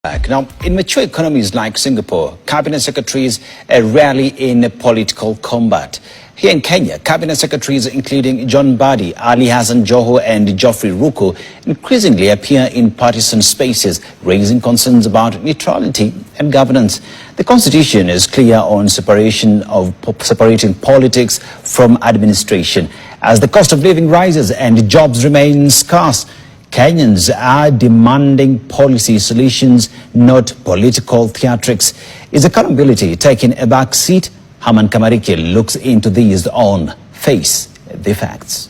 Now, in mature economies like Singapore, cabinet secretaries are rarely in political combat. Here in Kenya, cabinet secretaries including John Mbadi, Ali Hassan Joho and Geoffrey Ruto increasingly appear in partisan spaces, raising concerns about neutrality and governance. The constitution is clear on separating politics from administration. As the cost of living rises and jobs remain scarce, Kenyans are demanding policy solutions, not political theatrics. Is accountability taking a back seat? Haman Kamarike looks into these on Face the Facts.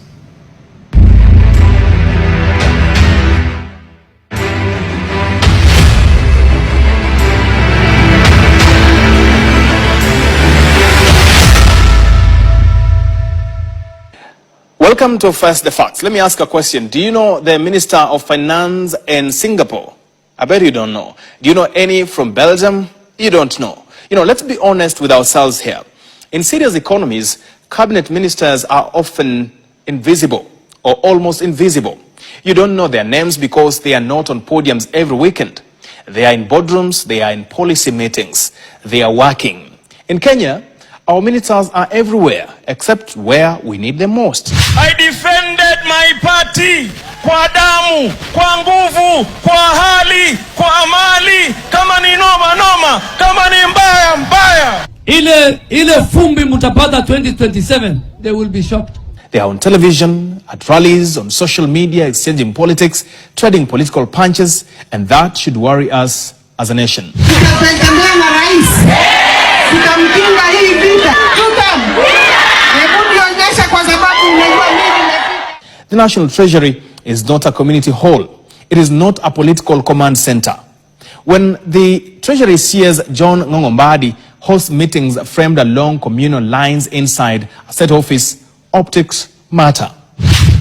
Welcome to Face the Facts. Let me ask a question. Do you know the Minister of Finance in Singapore? I bet you don't know. Do you know any from Belgium? You don't know. Let's be honest with ourselves here. In serious economies, cabinet ministers are often invisible or almost invisible. You don't know their names because they are not on podiums every weekend. They are in boardrooms, they are in policy meetings, they are working. In Kenya, our ministers are everywhere except where we need them most. I defended my party kwa damu, kwa nguvu, kwa hali, kwa amali, kama ni noma noma, kama ni mbaya mbaya. Ile fumbi mutapata 2027, they will be shocked. They are on television, at rallies, on social media, exchanging politics, trading political punches, and that should worry us as a nation. The National Treasury is not a community hall. It is not a political command center. When the Treasury sees John Mbadi host meetings framed along communal lines inside a state office, optics matter.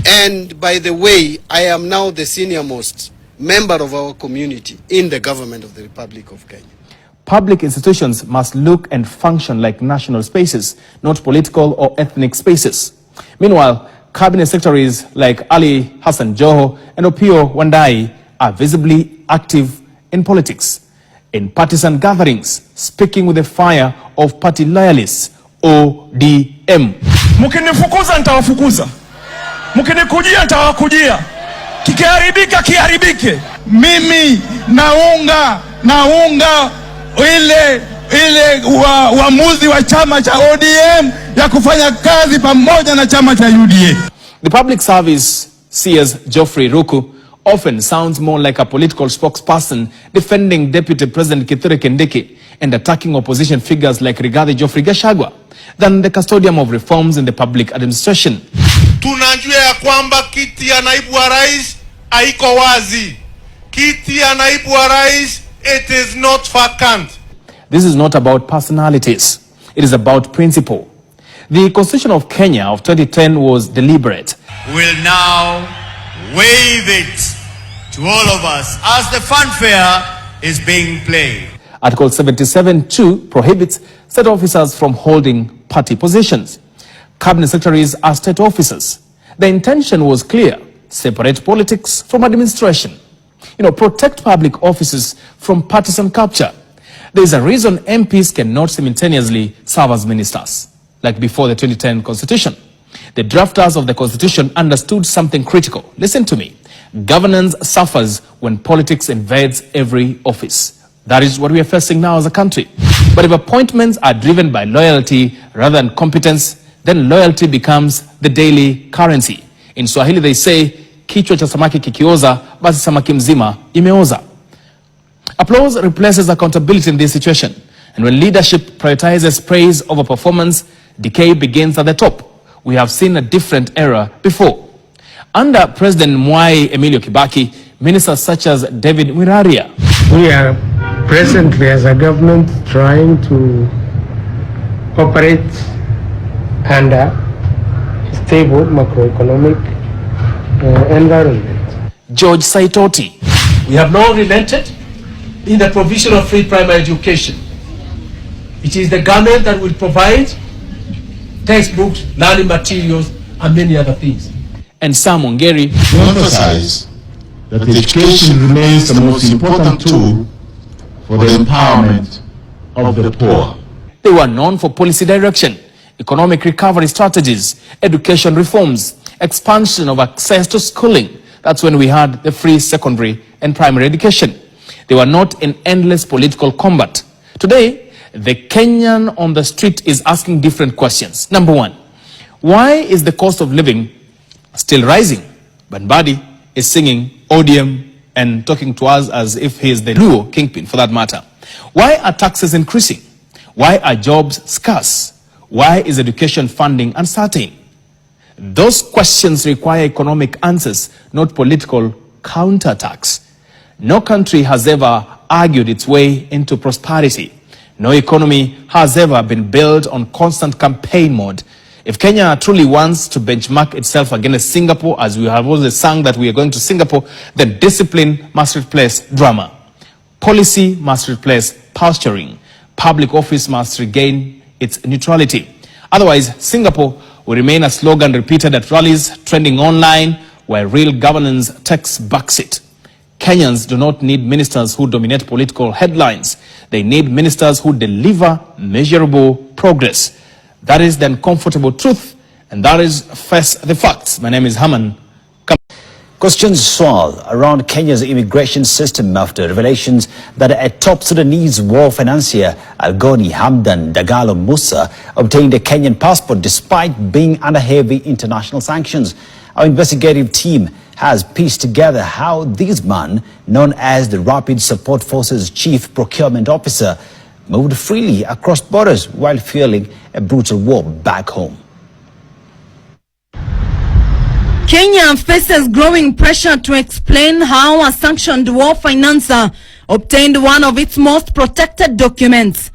And by the way, I am now the senior most member of our community in the government of the Republic of Kenya. Public institutions must look and function like national spaces, not political or ethnic spaces. Meanwhile, cabinet secretaries like Ali Hassan Joho and Opiyo Wandayi are visibly active in politics, in partisan gatherings, speaking with the fire of party loyalists, ODM. Mukinifukuza nitawafukuza. Mukinikujia nitawakujia. Kikiharibika kiharibike. Mimi naunga ile uamuzi wa chama cha ODM ya kufanya kazi pamoja na chama cha UDA. The public service sees Geoffrey Ruto often sounds more like a political spokesperson defending Deputy President Kithure Kindiki and attacking opposition figures like Rigathi Geoffrey Gachagua than the custodian of reforms in the public administration. Tunajua ya kwamba kiti ya naibu wa rais haiko wazi. Kiti ya naibu wa rais, it is not vacant. This is not about personalities. It is about principle. The Constitution of Kenya of 2010 was deliberate. We'll now wave it to all of us as the fanfare is being played. Article 77(2) prohibits state officers from holding party positions. Cabinet secretaries are state officers. The intention was clear: separate politics from administration. Protect public offices from partisan capture. There is a reason MPs cannot simultaneously serve as ministers, like before the 2010 Constitution. The drafters of the Constitution understood something critical. Listen to me. Governance suffers when politics invades every office. That is what we are facing now as a country. But if appointments are driven by loyalty rather than competence, then loyalty becomes the daily currency. In Swahili they say, kichwa cha samaki kikioza, basi samaki mzima imeoza. Applause replaces accountability in this situation. And when leadership prioritizes praise over performance, decay begins at the top. We have seen a different era before. Under President Mwai Emilio Kibaki, ministers such as David Wiraria. We are presently as a government trying to operate under a stable macroeconomic environment. George Saitoti. We have now relented in the provision of free primary education. It is the government that will provide textbooks, learning materials, and many other things. And Sam Ongeri to emphasize that education remains the most important tool for the empowerment of the poor. They were known for policy direction, economic recovery strategies, education reforms, expansion of access to schooling. That's when we had the free secondary and primary education. They were not in endless political combat. Today, the Kenyan on the street is asking different questions. Number one, why is the cost of living still rising? But Mbadi is singing ODM and talking to us as if he is the Luo kingpin for that matter. Why are taxes increasing? Why are jobs scarce? Why is education funding uncertain? Those questions require economic answers, not political counterattacks. No country has ever argued its way into prosperity. No economy has ever been built on constant campaign mode. If Kenya truly wants to benchmark itself against Singapore, as we have always sung that we are going to Singapore, then discipline must replace drama. Policy must replace posturing. Public office must regain its neutrality. Otherwise, Singapore will remain a slogan repeated at rallies, trending online, where real governance takes backseat. Kenyans do not need ministers who dominate political headlines. They need ministers who deliver measurable progress. That is the uncomfortable truth, and that is face the facts. My name is Haman. Questions swirl around Kenya's immigration system after revelations that a top Sudanese war financier, Algoni Hamdan Dagalo Musa, obtained a Kenyan passport despite being under heavy international sanctions. Our investigative team has pieced together how this man, known as the Rapid Support Forces Chief Procurement Officer, moved freely across borders while fueling a brutal war back home. Kenya faces growing pressure to explain how a sanctioned war financer obtained one of its most protected documents.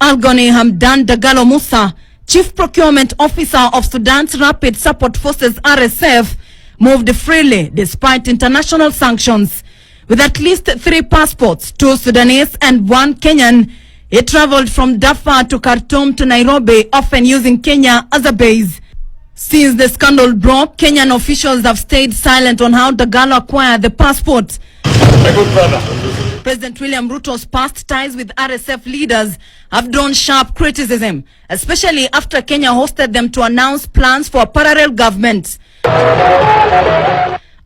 Algoni Hamdan Dagalo Musa, Chief Procurement Officer of Sudan's Rapid Support Forces RSF, moved freely despite international sanctions. With at least 3 passports, 2 Sudanese and 1 Kenyan, he traveled from Darfur to Khartoum to Nairobi, often using Kenya as a base. Since the scandal broke, Kenyan officials have stayed silent on how Dagalo acquired the passport. My good brother. President William Ruto's past ties with RSF leaders have drawn sharp criticism, especially after Kenya hosted them to announce plans for a parallel government.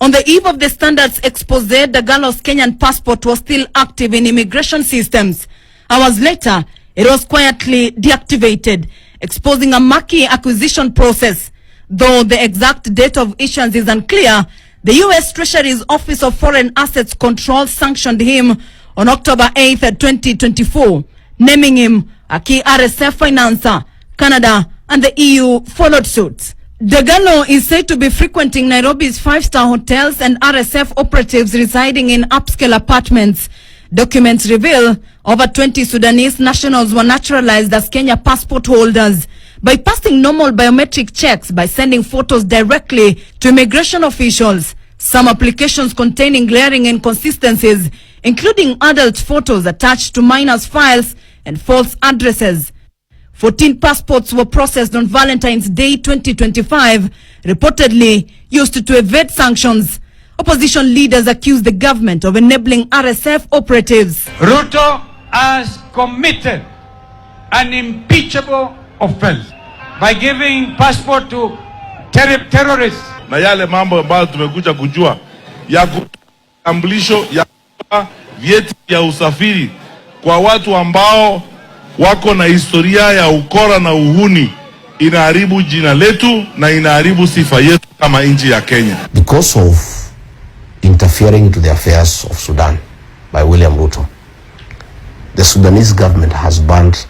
On the eve of the Standard's expose, Dagalo's Kenyan passport was still active in immigration systems. Hours later, it was quietly deactivated, exposing a murky acquisition process. Though the exact date of issuance is unclear, the U.S. Treasury's Office of Foreign Assets Control sanctioned him on October 8, 2024, naming him a key RSF financer. Canada and the EU followed suit. Dagalo is said to be frequenting Nairobi's 5-star hotels and RSF operatives residing in upscale apartments. Documents reveal over 20 Sudanese nationals were naturalized as Kenya passport holders. By passing normal biometric checks by sending photos directly to immigration officials. Some applications containing glaring inconsistencies, including adult photos attached to minors' files and false addresses. 14 passports were processed on Valentine's Day 2025, reportedly used to evade sanctions. Opposition leaders accused the government of enabling RSF operatives. Ruto has committed an impeachable offense by giving passport to terrorists. Na yale mambo ambayo tumekuja kujua ya kutambulisho ya vyeti ya usafiri kwa watu ambao wako na historia ya ukora na uhuni inaharibu jina letu na inaharibu sifa yetu kama nchi ya Kenya. Because of interfering into the affairs of Sudan by William Ruto, the Sudanese government has banned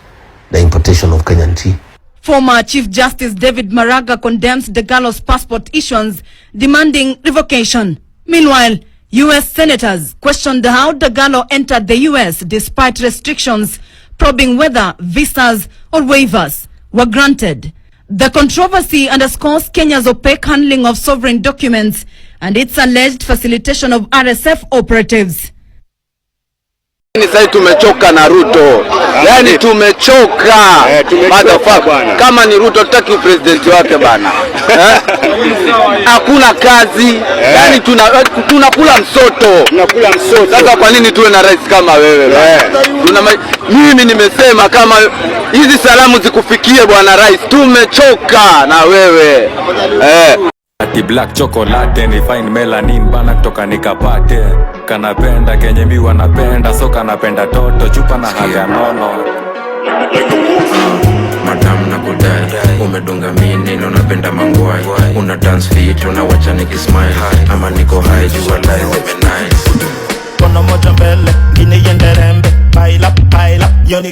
the importation of Kenyan tea. Former Chief Justice David Maraga condemns Dagalo's passport issuance, demanding revocation. Meanwhile, U.S. senators questioned how Dagalo entered the U.S. despite restrictions, probing whether visas or waivers were granted. The controversy underscores Kenya's opaque handling of sovereign documents and its alleged facilitation of RSF operatives. Sasa tumechoka na Ruto. Yaani tumechoka. Motherfucker. Kama ni Ruto tutaki president wake bana. hakuna kazi. Yani tunakula msoto. Sasa kwa nini tuwe na rais kama wewe? Mimi nimesema kama hizi salamu zikufikie bwana rais, tumechoka na wewe. Ati black chocolate ni fine melanin bana kutoka nikapate. Kanapenda kenye mi wanapenda, so kanapenda toto chupa na haga nono. Madam na kudai umedunga mini na unapenda mangwai, una dance fit unawacha nikismile, ama niko high jua life nice. Kono moja mbele ngine yenderembe, baila yoni